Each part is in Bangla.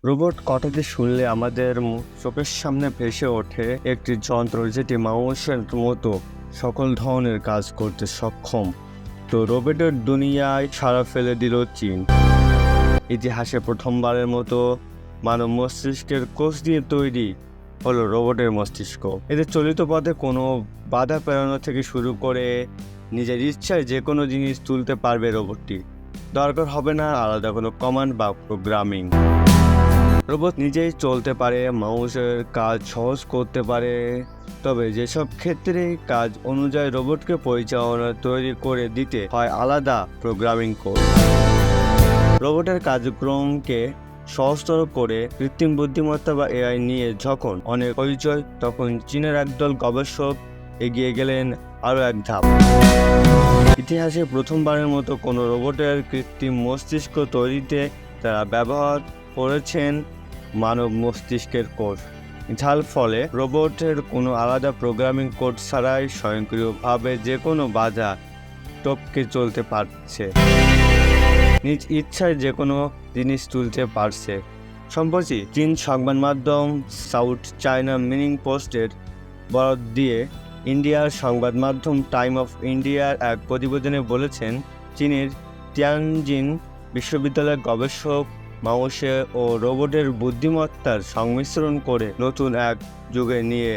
রোবট কথাটি শুনলে আমাদের চোখের সামনে ভেসে ওঠে একটি যন্ত্র যেটি মানুষের মতো সকল ধরনের কাজ করতে সক্ষম। তো রোবটের দুনিয়ায় সাড়া ফেলে দিল চীন। ইতিহাসে প্রথমবারের মতো মানব মস্তিষ্কের কোষ দিয়ে তৈরি হলো রোবটের মস্তিষ্ক। এতে চলিত পথে কোনো বাধা পেরানো থেকে শুরু করে নিজের ইচ্ছায় যে কোনো জিনিস তুলতে পারবে রোবটটি। দরকার হবে না আলাদা কোনো কমান্ড বা প্রোগ্রামিং। রোবট নিজেই চলতে পারে, মানুষের কাজ সহজ করতে পারে, তবে যেসব ক্ষেত্রে কাজ অনুযায়ী রোবটকে পরিচালনা তৈরি করে দিতে হয় আলাদা প্রোগ্রামিং কোড। রোবটের কার্যক্রমকে সহজতর করে কৃত্রিম বুদ্ধিমত্তা বা এআই নিয়ে যখন অনেক পরিচয়, তখন চীনের একদল গবেষক এগিয়ে গেলেন আরও এক ধাপ। ইতিহাসে প্রথমবারের মতো কোনো রোবটের কৃত্রিম মস্তিষ্ক তৈরিতে তারা ব্যবহার করেছেন মানব মস্তিষ্কের কোড, যার ফলে রোবটের কোনো আলাদা প্রোগ্রামিং কোড ছাড়াই স্বয়ংক্রিয়ভাবে যে কোনো বাধা টপকে চলতে পারছে, নিজ ইচ্ছায় যে কোনো জিনিস তুলতে পারছে। সম্প্রতি চীন সংবাদ মাধ্যম সাউথ চায়না মর্নিং পোস্টের বরাত দিয়ে ইন্ডিয়ার সংবাদ মাধ্যম টাইম অফ ইন্ডিয়ার এক প্রতিবেদনে বলেছেন, চীনের তিয়ানজিন বিশ্ববিদ্যালয়ের গবেষক মানুষের ও রোবটের বুদ্ধিমত্তার সংমিশ্রণ করে নতুন এক যুগে নিয়ে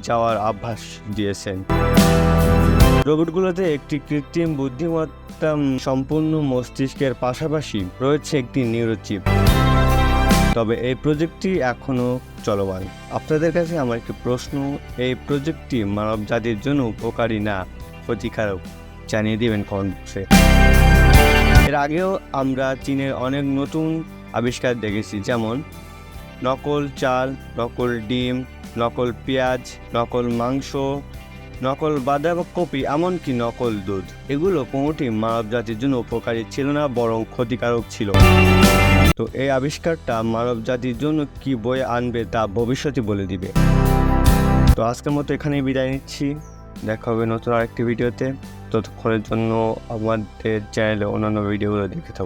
যাওয়ার আভাস দিয়েছেন। রোবটগুলোতে একটি কৃত্রিম বুদ্ধিমত্তা সম্পূর্ণ মস্তিষ্কের পাশাপাশি রয়েছে একটি নিউরোচিপ। তবে এই প্রযুক্তি এখনও চলমান। আপনাদের কাছে আমার একটি প্রশ্ন, এই প্রযুক্তি মানব জাতির জন্য উপকারী না ক্ষতিকারক? জানিয়ে দিবেন কমেন্ট বক্সে। এর আগেও আমরা চীনের অনেক নতুন আবিষ্কার দেখেছি, যেমন নকল চাল, নকল ডিম, নকল পেঁয়াজ, নকল মাংস, নকল বাঁধাকপি, এমনকি নকল দুধ। এগুলো কোনোটি মানব জাতির জন্য উপকারী ছিল না, বরং ক্ষতিকারক ছিল। তো এই আবিষ্কারটা মানব জাতির জন্য কি বয়ে আনবে তা ভবিষ্যতে বলে দিবে। তো আজকের মতো এখানেই বিদায় নিচ্ছি। দেখা হবে নতুন আরেকটি ভিডিওতে। ততক্ষণের জন্য আমাদের চ্যানেলে অন্যান্য ভিডিওগুলো দেখে থাকুন।